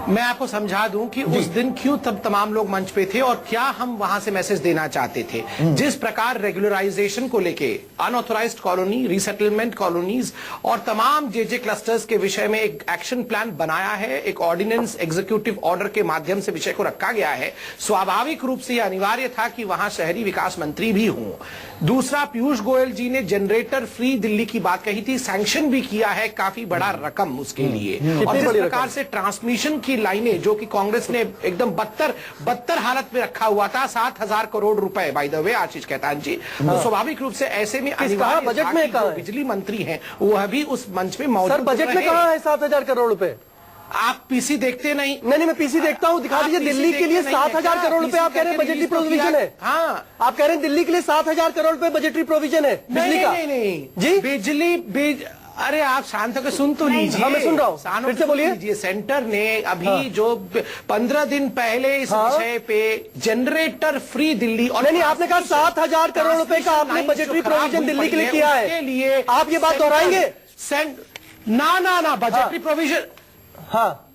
मैं आपको समझा दूं कि उस दिन क्यों तब तमाम लोग मंच पे थे और क्या हम वहां से मैसेज देना चाहते थे। जिस प्रकार रेगुलराइजेशन को लेके अनऑथोराइज्ड कॉलोनी, रीसेटलमेंट कॉलोनीज और तमाम जेजे क्लस्टर्स के विषय में एक एक्शन प्लान बनाया है, एक ऑर्डिनेंस एग्जीक्यूटिव ऑर्डर के माध्यम से विषय को रखा गया है, स्वाभाविक रूप से यह अनिवार्य था कि वहां शहरी विकास मंत्री भी हों। दूसरा, पीयूष गोयल जी ने जनरेटर फ्री दिल्ली की बात कही थी, सैंक्शन भी किया है काफी बड़ा रकम उसके लिए। और जिस प्रकार से ट्रांसमिशन की लाइनें जो कि कांग्रेस ने एकदम बदतर हालत में रखा हुआ था, 7,000 करोड़ रुपए, बाय द वे आशीष खेतान जी, तो स्वाभाविक रूप से ऐसे में बजट में कहा बिजली मंत्री हैं वह भी उस मंच में मौजूद। सर बजट में कहा है 7,000 करोड़ रुपए? आप पीसी देखते नहीं? नहीं, मैं पीसी देखता हूँ, दिखा दीजिए। दिल्ली के लिए 7,000 करोड़ रुपए आप कह रहे हैं बजटरी प्रोविजन है। हाँ, आप कह रहे हैं दिल्ली के लिए 7,000 करोड़ रुपए बजटरी प्रोविजन है बिजली का? नहीं जी, बिजली अरे आप शांत होकर सुन तो लीजिए। हाँ, मैं सुन रहा हूँ, फिर से बोलिए। सेंटर ने अभी जो 15 दिन पहले इस विषय पे जनरेटर फ्री दिल्ली और नहीं, आपने कहा 7,000 करोड़ रुपए का आपने बजटरी प्रोविजन दिल्ली के लिए किया है, के लिए आप ये बात दोहराएंगे? ना बजटरी प्रोविजन, हाँ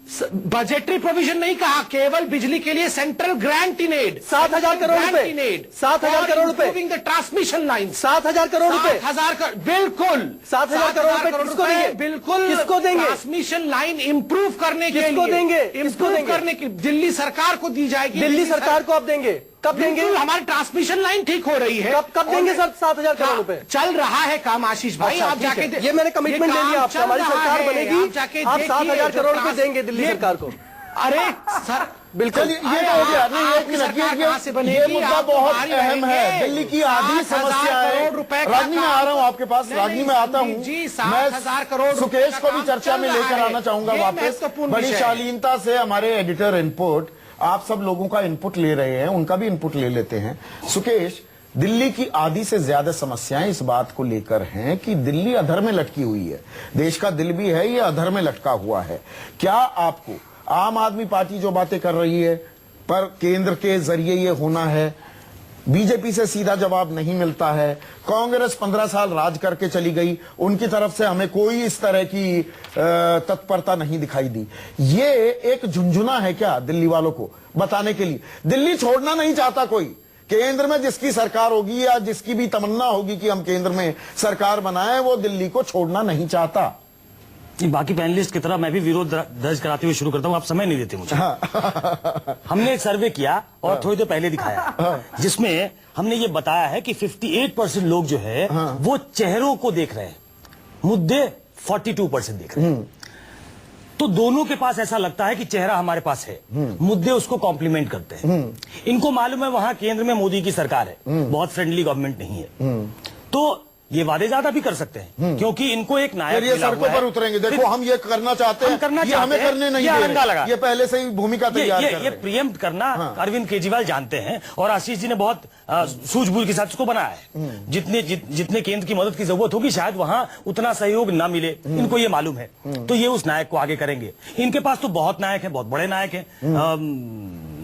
बजटरी प्रोविजन नहीं कहा, केवल बिजली के लिए central grant in aid 7,000 crore रुपए, 7,000 करोड़ रुपए, द ट्रांसमिशन लाइन 7,000 करोड़ रुपए, 7,000 बिल्कुल 7,000 करोड़ रुपए किसको देंगे? बिल्कुल किसको देंगे? ट्रांसमिशन लाइन इंप्रूव करने के लिए किसको देंगे? इंप्रूव करने की दिल्ली सरकार को दी जाएगी। दिल्ली सरकार को आप देंगे? कब देंगे? हमारी ट्रांसमिशन लाइन ठीक हो रही है। कब देंगे सर 7,000 करोड़ रुपए? चल रहा है काम आशीष भाई, आप जाके ये मैंने कमिटमेंट ले लिया आपसे, हमारी सरकार बनेगी, आप 7,000 करोड़ रुपए देंगे दिल्ली सरकार को। अरे सर बिल्कुल, ये तो हो गया। नहीं, एक मिनट, ये मुद्दा बहुत अहम है। दिल्ली की आधी समस्या है। रागनी में आ रहा हूँ आपके पास, रागनी में आता हूँ मैं। सुकेश को भी चर्चा में लेकर आना चाहूंगा वापस। बड़ी शालीनता से हमारे एडिटर इनपुट, आप सब लोगों का इनपुट ले रहे हैं, उनका भी इनपुट ले लेते हैं। सुकेश, दिल्ली की आधी से ज्यादा समस्याएं इस बात को लेकर हैं कि दिल्ली अधर में लटकी हुई है। देश का दिल भी है, ये अधर में लटका हुआ है। क्या आपको आम आदमी पार्टी जो बातें कर रही है पर केंद्र के जरिए ये होना है, बीजेपी से सीधा जवाब नहीं मिलता है, कांग्रेस 15 साल राज करके चली गई, उनकी तरफ से हमें कोई इस तरह की तत्परता नहीं दिखाई दी, ये एक झुंझुना है क्या दिल्ली वालों को बताने के लिए? दिल्ली छोड़ना नहीं चाहता कोई। केंद्र में जिसकी सरकार होगी या जिसकी भी तमन्ना होगी कि हम केंद्र में सरकार बनाएं, वो दिल्ली को छोड़ना नहीं चाहता। बाकी पैनलिस्ट की तरह मैं भी विरोध दर्ज कराते हुए शुरू करता हूं, आप समय नहीं देते मुझे। हमने एक सर्वे किया और थोड़ी देर पहले दिखाया, जिसमें हमने ये बताया है कि 58% लोग जो है वो चेहरों को देख रहे हैं, मुद्दे 42% देख रहे हैं। तो दोनों के पास ऐसा लगता है कि चेहरा हमारे पास है, मुद्दे उसको कॉम्प्लीमेंट करते हैं। इनको मालूम है वहां केंद्र में मोदी की सरकार है, बहुत फ्रेंडली गवर्नमेंट नहीं है, तो ये वादे ज्यादा भी कर सकते हैं क्योंकि इनको एक नायक ये सड़कों पर उतरेंगे, देखो हम ये करना चाहते हैं, ये हमें करने नहीं दे रहे, ये पहले से ही भूमिका तैयार कर रहे हैं। ये प्रियम्प्ट करना अरविंद केजरीवाल जानते हैं और आशीष जी ने बहुत सूझबूझ के साथ इसको बनाया है। जितने केंद्र की मदद की जरूरत होगी शायद वहां उतना सहयोग ना मिले, इनको ये मालूम है, तो ये उस नायक को आगे करेंगे। इनके पास तो बहुत नायक है, बहुत बड़े नायक है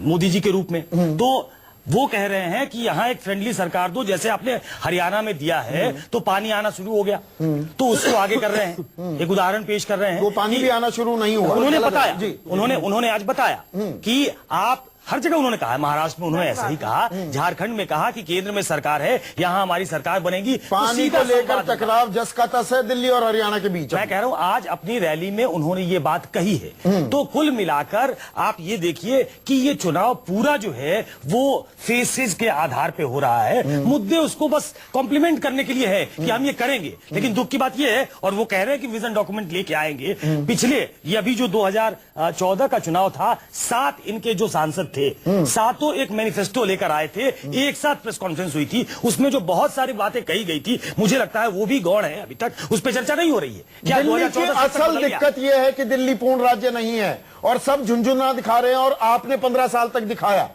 मोदी जी के रूप में, तो वो कह रहे हैं कि यहां एक फ्रेंडली सरकार दो, जैसे आपने हरियाणा में दिया है तो पानी आना शुरू हो गया, तो उसको आगे कर रहे हैं। एक उदाहरण पेश कर रहे हैं, वो पानी भी आना शुरू नहीं हुआ। उन्होंने बताया, उन्होंने आज बताया कि आप हर जगह उन्होंने कहा, महाराष्ट्र में उन्होंने ऐसा ही कहा, झारखंड में कहा कि केंद्र में सरकार है, यहां हमारी सरकार बनेगी। पानी को लेकर टकराव जस का तस है दिल्ली और हरियाणा के बीच। मैं कह रहा हूं आज अपनी रैली में उन्होंने ये बात कही है। तो कुल मिलाकर आप ये देखिए कि ये चुनाव पूरा जो है वो फेसेस के आधार पे हो रहा है, मुद्दे उसको बस कॉम्प्लीमेंट करने के लिए है कि हम ये करेंगे। लेकिन दुख की बात ये है, और वो कह रहे हैं कि विजन डॉक्यूमेंट लेके आएंगे। पिछले ये अभी जो 2014 का चुनाव था, 7 इनके जो सांसद थे, सातों एक मैनिफेस्टो लेकर आए थे, एक साथ प्रेस कॉन्फ्रेंस हुई थी, उसमें जो बहुत सारी बातें कही गई थी, मुझे लगता है वो भी गौण है, अभी तक उस पर चर्चा नहीं हो रही है। क्या दिल्ली की असल दिक्कत यह है कि दिल्ली पूर्ण राज्य नहीं है और सब झुंझुना दिखा रहे हैं, और आपने 15 साल तक दिखाया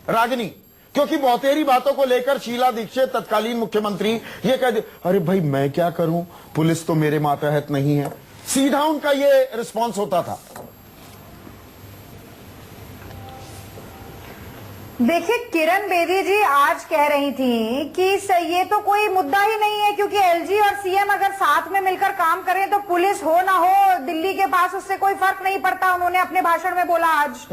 रागिनी, क्योंकि बहुतेरी बातों को लेकर शीला दीक्षित तत्कालीन मुख्यमंत्री ये कह दे, अरे भाई मैं क्या करूं, पुलिस तो मेरे मातहत नहीं है, सीधा उनका ये रिस्पॉन्स होता था। देखिए, किरण बेदी जी आज कह रही थी कि ये तो कोई मुद्दा ही नहीं है, क्योंकि एलजी और सीएम अगर साथ में मिलकर काम करें तो पुलिस हो ना हो दिल्ली के पास उससे कोई फर्क नहीं पड़ता। उन्होंने अपने भाषण में बोला आज।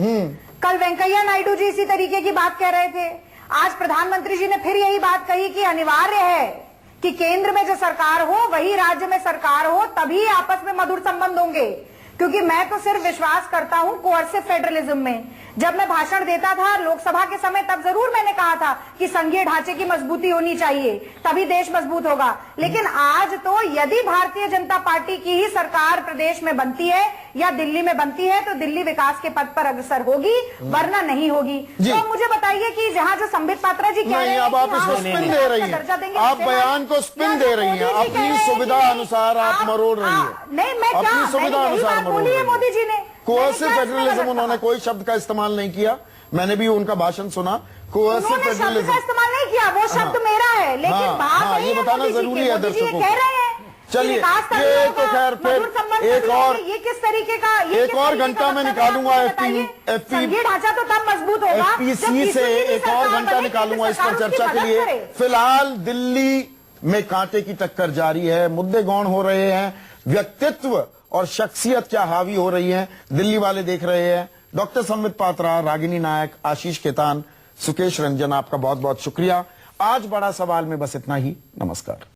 कल वेंकैया नायडू जी इसी तरीके की बात कह रहे थे। आज प्रधानमंत्री जी ने फिर यही बात कही कि अनिवार्य है कि केंद्र में जो सरकार हो वही राज्य में सरकार हो, तभी आपस में मधुर संबंध होंगे। क्योंकि मैं तो सिर्फ विश्वास करता हूं कोऑर्सिव फेडरलिज्म में। जब मैं भाषण देता था लोकसभा के समय, तब जरूर मैंने कहा था कि संघीय ढांचे की मजबूती होनी चाहिए, तभी देश मजबूत होगा। लेकिन आज तो यदि भारतीय जनता पार्टी की ही सरकार प्रदेश में बनती है या दिल्ली में बनती है तो दिल्ली विकास के पथ पर अग्रसर होगी, वरना नहीं होगी। तो मुझे बताइए कि जहां जो संबित पात्रा जी कह रहे हैं, अब आप इसको स्पिन दे रही हैं, आप बयान को स्पिन दे रही हैं, अपनी सुविधा अनुसार आप मरोड़ रही हैं। नहीं, मैं क्या अपनी सुविधा अनुसार बोली है मोदी जी ने? कोऑर्सिव फेडरलिज्म उन्होंने कोई शब्द का इस्तेमाल नहीं किया। मैंने भी उनका भाषण सुना। कोऑर्सिव फेडरलिज्म का इस्तेमाल नहीं किया, वो शब्द मेरा है, लेकिन बात ये बताना जरूरी है दर्शकों को। कह रहे हैं चलिए, ये तो खैर फिर एक और, ये किस तरीके का, एक और घंटा मैं निकालूंगा संघीय ढांचा तो तब मजबूत होगा एफपीसी से एक और घंटा निकालूंगा इस पर चर्चा के लिए। फिलहाल दिल्ली में कांटे की टक्कर जारी है, मुद्दे गौण हो रहे हैं, व्यक्तित्व और शख्सियत क्या हावी हो रही है दिल्ली वाले देख रहे हैं। डॉक्टर संबित पात्रा, रागिनी नायक, आशीष खेतान, सुकेश रंजन, आपका बहुत बहुत शुक्रिया। आज बड़ा सवाल में बस इतना ही। नमस्कार।